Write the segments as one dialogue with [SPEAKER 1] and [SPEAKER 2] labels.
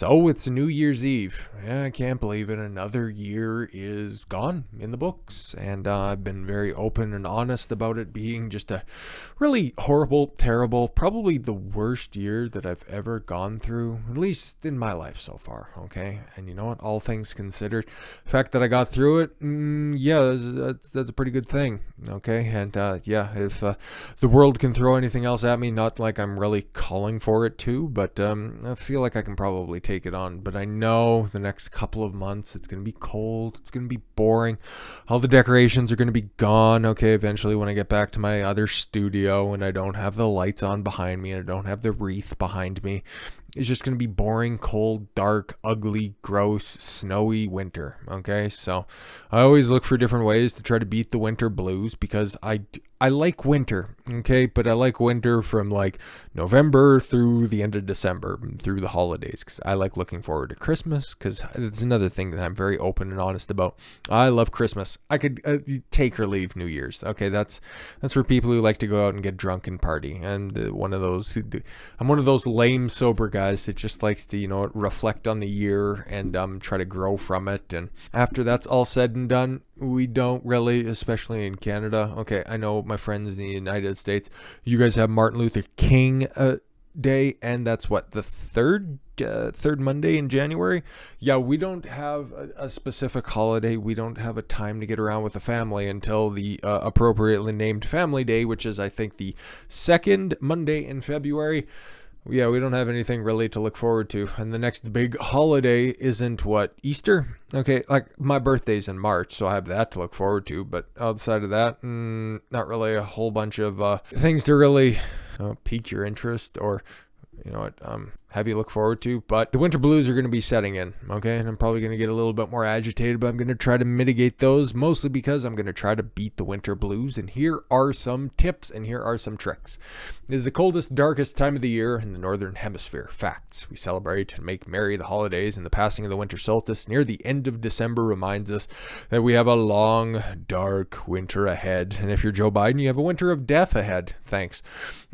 [SPEAKER 1] So it's New Year's Eve. Yeah, I can't believe it. Another year is gone in the books. And I've been very open and honest about it being just a really horrible, terrible, probably the worst year that I've ever gone through, at least in my life so far. Okay. And you know what? All things considered, the fact that I got through it, yeah, that's a pretty good thing. Okay. And yeah, if the world can throw anything else at me, not like I'm really calling for it to, but I feel like I can probably take it on. But I know the next couple of months it's going to be cold, it's going to be boring, all the decorations are going to be gone. Okay, eventually when I get back to my other studio and I don't have the lights on behind me and I don't have the wreath behind me, it's just going to be boring, cold, dark, ugly, gross, snowy winter. Okay, so I always look for different ways to try to beat the winter blues because I like winter. Okay, but I like winter from like November through the end of December, through the holidays, because I like looking forward to Christmas, because it's another thing that I'm very open and honest about. I love Christmas. I could take or leave New Year's. Okay, that's for people who like to go out and get drunk and party. And I'm one of those lame sober guys that just likes to reflect on the year and try to grow from it. And after that's all said and done, we don't really, especially in Canada. Okay, I know my friends in the United States, you guys have Martin Luther King Day, and that's what, the third Monday in January. Yeah, we don't have a specific holiday. We don't have a time to get around with the family until the appropriately named Family Day, which is, I think, the second Monday in February. Yeah, we don't have anything really to look forward to. And the next big holiday isn't what, Easter? Okay, like my birthday's in March, so I have that to look forward to. But outside of that, not really a whole bunch of things to really pique your interest or have you look forward to. But the winter blues are going to be setting in, okay? And I'm probably going to get a little bit more agitated, but I'm going to try to mitigate those, mostly because I'm going to try to beat the winter blues. And here are some tips and here are some tricks. It is the coldest, darkest time of the year in the northern hemisphere. Facts. We celebrate and make merry the holidays, and the passing of the winter solstice near the end of December reminds us that we have a long, dark winter ahead. And if you're Joe Biden, you have a winter of death ahead. Thanks.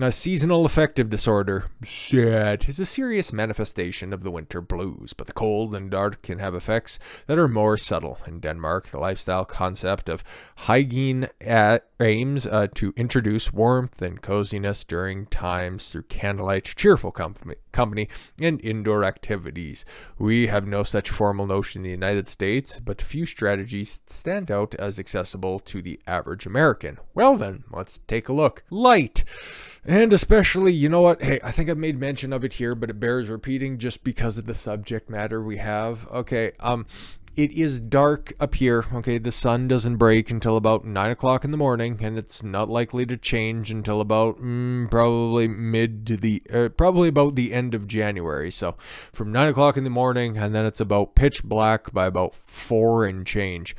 [SPEAKER 1] A seasonal affective disorder. Shit. Is a serious manifestation of the winter blues, but the cold and dark can have effects that are more subtle. In Denmark, the lifestyle concept of hygiene aims to introduce warmth and coziness during times through candlelight, cheerful company, and indoor activities. We have no such formal notion in the United States, but few strategies stand out as accessible to the average American. Well then, let's take a look. Light. And especially, you know what? Hey, I think I've made mention of it here, but it bears repeating just because of the subject matter we have. Okay, it is dark up here. Okay, the sun doesn't break until about 9 o'clock in the morning, and it's not likely to change until about probably probably about the end of January. So from 9 o'clock in the morning, and then it's about pitch black by about 4 and change.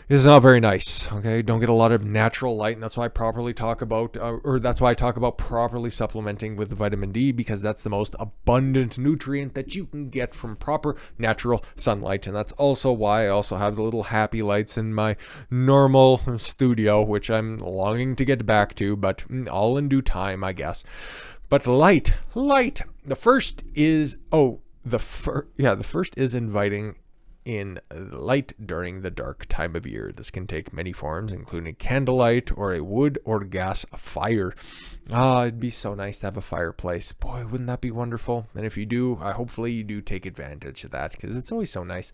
[SPEAKER 1] It's not very nice. Okay, don't get a lot of natural light, and that's why I talk about properly supplementing with vitamin D, because that's the most abundant nutrient that you can get from proper natural sunlight. And that's also why I also have the little happy lights in my normal studio, which I'm longing to get back to, but all in due time, I guess. But light. The first is inviting in light during the dark time of year. This can take many forms, including candlelight or a wood or gas fire. It'd be so nice to have a fireplace. Boy, wouldn't that be wonderful? And if you do, hopefully you do take advantage of that, because it's always so nice.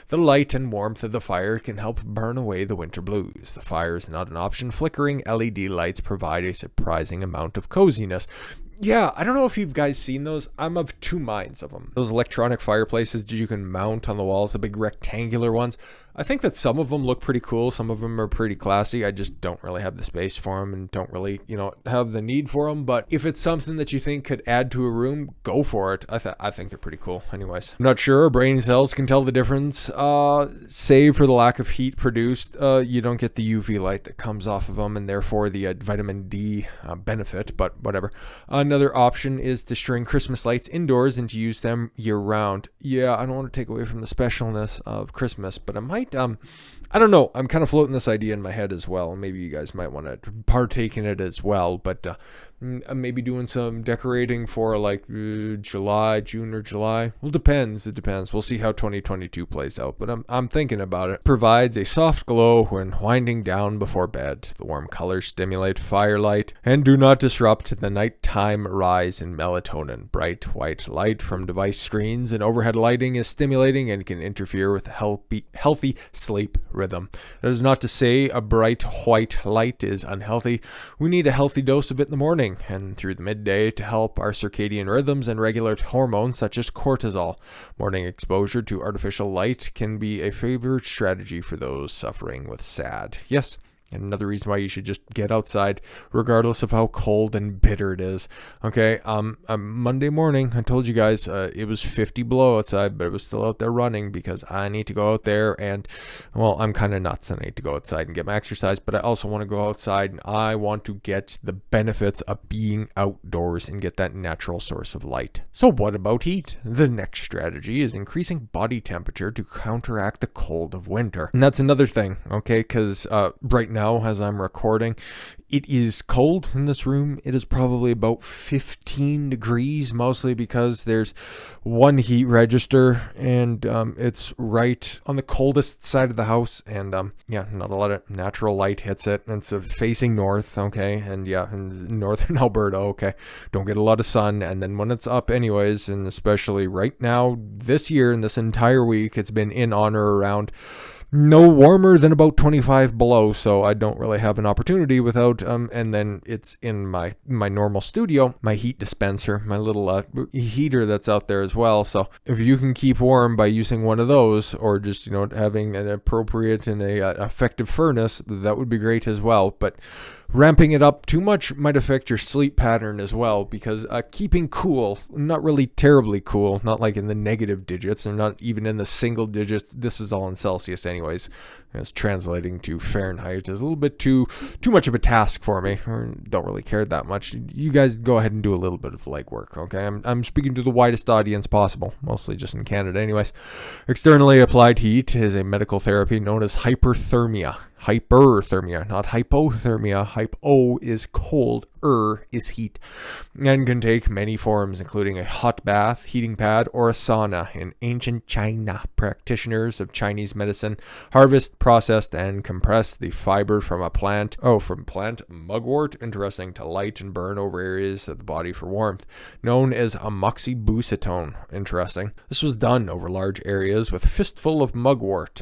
[SPEAKER 1] The light and warmth of the fire can help burn away the winter blues. The fire is not an option. Flickering LED lights provide a surprising amount of coziness. Yeah, I don't know if you've guys seen those. I'm of two minds of them. Those electronic fireplaces that you can mount on the walls, the big rectangular ones. I think that some of them look pretty cool. Some of them are pretty classy. I just don't really have the space for them and don't really, have the need for them. But if it's something that you think could add to a room, go for it. I think they're pretty cool. Anyways, I'm not sure. Brain cells can tell the difference. Save for the lack of heat produced. You don't get the UV light that comes off of them, and therefore the vitamin D benefit, but whatever. Another option is to string Christmas lights indoors and to use them year round. Yeah, I don't want to take away from the specialness of Christmas, but I might, I don't know. I'm kind of floating this idea in my head as well. Maybe you guys might want to partake in it as well. But Maybe doing some decorating for like June or July. Well, depends. It depends. We'll see how 2022 plays out. But I'm thinking about it. Provides a soft glow when winding down before bed. The warm colors stimulate firelight and do not disrupt the nighttime rise in melatonin. Bright white light from device screens and overhead lighting is stimulating and can interfere with a healthy sleep rhythm. That is not to say a bright white light is unhealthy. We need a healthy dose of it in the morning and through the midday to help our circadian rhythms and regulate hormones such as cortisol. Morning exposure to artificial light can be a favorite strategy for those suffering with SAD. Yes. And another reason why you should just get outside, regardless of how cold and bitter it is. Okay, Monday morning, I told you guys it was 50 below outside, but it was still out there running because I need to go out there and, well, I'm kind of nuts. I need to go outside and get my exercise, but I also want to go outside and I want to get the benefits of being outdoors and get that natural source of light. So what about heat? The next strategy is increasing body temperature to counteract the cold of winter. And that's another thing, okay, because right now, as I'm recording, it is cold in this room. It is probably about 15 degrees, mostly because there's one heat register and it's right on the coldest side of the house, and yeah, not a lot of natural light hits it, and it's facing north, okay, and yeah, in northern Alberta, okay, don't get a lot of sun, and then when it's up anyways, and especially right now this year and this entire week, it's been in on or around no warmer than about 25 below, so I don't really have an opportunity without, and then it's in my normal studio, my heat dispenser, my little heater that's out there as well. So if you can keep warm by using one of those, or just, you know, having an appropriate and a effective furnace, that would be great as well. But ramping it up too much might affect your sleep pattern as well, because keeping cool, not really terribly cool, not like in the negative digits, and not even in the single digits. This is all in Celsius anyways. It's translating to Fahrenheit is a little bit too much of a task for me. I don't really care that much. You guys go ahead and do a little bit of legwork, okay? I'm speaking to the widest audience possible, mostly just in Canada anyways. Externally applied heat is a medical therapy known as hyperthermia. Hyperthermia, not hypothermia. Hypo is cold, is heat, and can take many forms, including a hot bath, heating pad, or a sauna. In ancient China, practitioners of Chinese medicine harvest, processed, and compress the fiber from plant mugwort, interesting, to light and burn over areas of the body for warmth, known as amoxibusitone, interesting. This was done over large areas with a fistful of mugwort,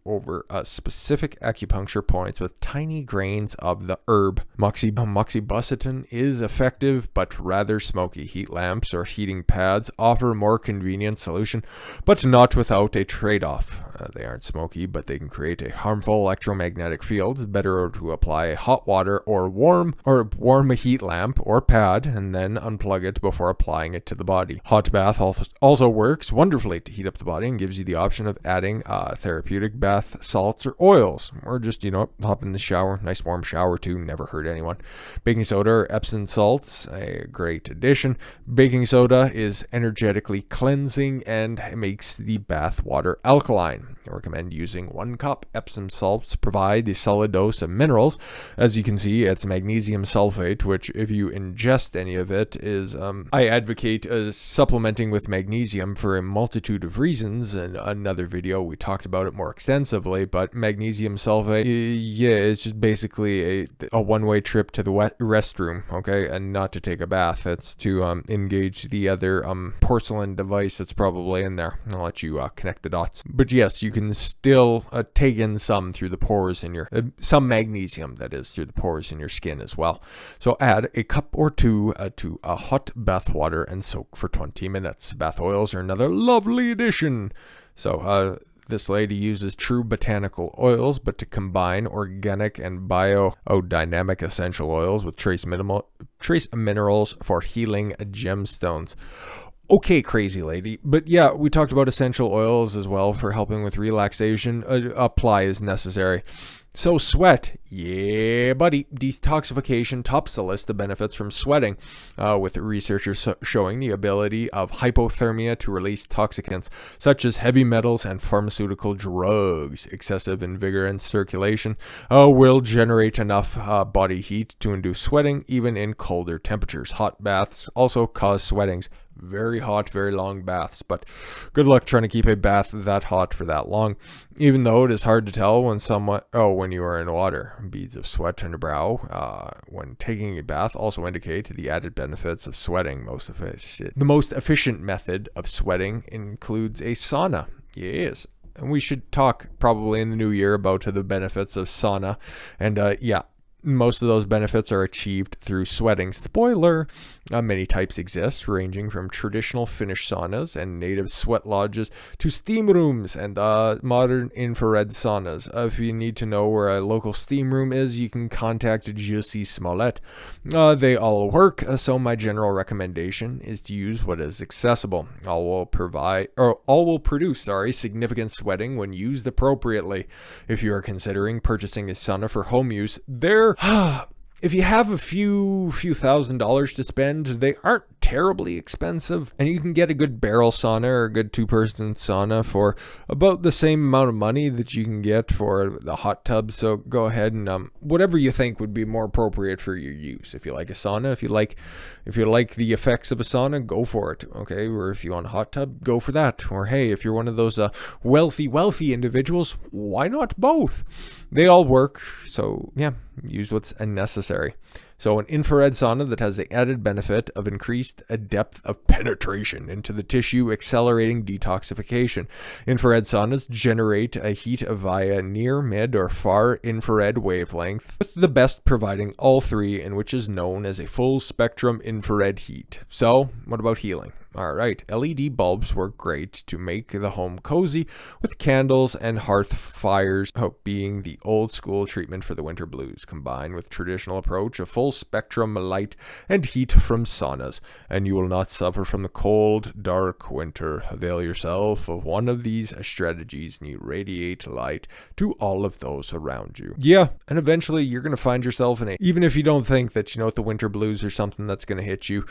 [SPEAKER 1] over specific acupuncture points with tiny grains of the herb. Amoxibusitone is effective but rather smoky. Heat lamps or heating pads offer a more convenient solution, but not without a trade-off. They aren't smoky, but they can create a harmful electromagnetic field. It's better to apply hot water or warm a heat lamp or pad and then unplug it before applying it to the body. Hot bath also works wonderfully to heat up the body and gives you the option of adding therapeutic bath salts or oils, or just, you know, hop in the shower. Nice warm shower too, never hurt anyone. Baking soda or Epsom salts, a great addition. Baking soda is energetically cleansing and makes the bath water alkaline. I recommend using 1 cup. Epsom salts provide the solid dose of minerals. As you can see, it's magnesium sulfate, which if you ingest any of it is, I advocate supplementing with magnesium for a multitude of reasons. In another video, we talked about it more extensively, but magnesium sulfate, yeah, it's just basically a one-way trip to the restroom, okay, and not to take a bath. It's to engage the other porcelain device that's probably in there. I'll let you connect the dots. But yes, you can still take in some through the pores in your, some magnesium that is through the pores in your skin as well. So add a cup or two to a hot bath water and soak for 20 minutes. Bath oils are another lovely addition. So this lady uses true botanical oils, but to combine organic and biodynamic essential oils with trace minerals for healing gemstones. Okay, crazy lady. But yeah, we talked about essential oils as well for helping with relaxation. Apply as necessary. So sweat, yeah, buddy. Detoxification tops the list of benefits from sweating, with researchers showing the ability of hypothermia to release toxicants such as heavy metals and pharmaceutical drugs. Excessive in vigor and circulation will generate enough body heat to induce sweating even in colder temperatures. Hot baths also cause sweatings. Very hot, very long baths, but good luck trying to keep a bath that hot for that long, even though it is hard to tell when you are in water. Beads of sweat on your brow when taking a bath also indicate the added benefits of sweating. The most efficient method of sweating includes a sauna. Yes. And we should talk probably in the new year about the benefits of sauna. And most of those benefits are achieved through sweating. Spoiler, many types exist, ranging from traditional Finnish saunas and native sweat lodges to steam rooms and modern infrared saunas. If you need to know where a local steam room is, you can contact Jussi Smollett. They all work, so my general recommendation is to use what is accessible. All will produce significant sweating when used appropriately. If you are considering purchasing a sauna for home use, if you have a few $1,000s to spend, they aren't terribly expensive, and you can get a good barrel sauna or a good two-person sauna for about the same amount of money that you can get for the hot tub. So go ahead and whatever you think would be more appropriate for your use. If you like a sauna, if you like the effects of a sauna, go for it. Okay, or if you want a hot tub, go for that. Or hey, if you're one of those wealthy individuals, why not both? They all work. So yeah, use what's necessary. So an infrared sauna that has the added benefit of increased depth of penetration into the tissue, accelerating detoxification. Infrared saunas generate a heat via near, mid, or far infrared wavelength, with the best providing all three, in which is known as a full spectrum infrared heat. So what about healing? All right, LED bulbs work great to make the home cozy, with candles and hearth fires being the old school treatment for the winter blues, combined with traditional approach of full spectrum light and heat from saunas, and you will not suffer from the cold, dark winter. Avail yourself of one of these strategies and you radiate light to all of those around you. Yeah, and eventually you're going to find yourself even if you don't think that, the winter blues are something that's going to hit you,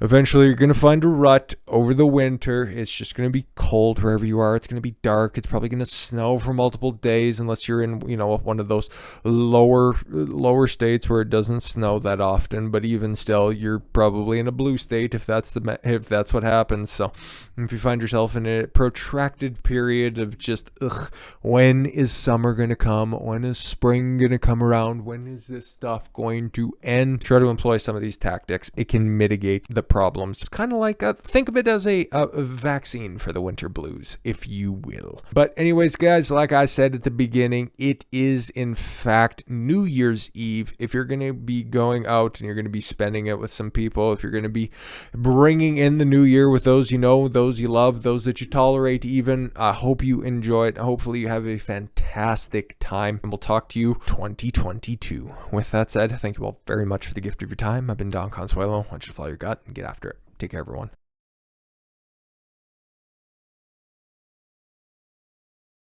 [SPEAKER 1] eventually you're going to find a rut over the winter. It's just going to be cold wherever you are. It's going to be dark. It's probably going to snow for multiple days unless you're in, one of those lower states where it doesn't snow that often. But even still, you're probably in a blue state if that's what happens. So if you find yourself in a protracted period of just, when is summer going to come? When is spring going to come around? When is this stuff going to end? Try to employ some of these tactics. It can mitigate the problems. It's kind of like think of it as a vaccine for the winter blues, if you will. But anyways, guys, like I said at the beginning, it is in fact New Year's Eve. If you're going to be going out and you're going to be spending it with some people, if you're going to be bringing in the new year with those you know, those you love, those that you tolerate even, I hope you enjoy it. Hopefully you have a fantastic time, and we'll talk to you 2022. With that said, thank you all very much for the gift of your time. I've been Don Consuelo. I want you to follow your gut and get after it. Take care, everyone.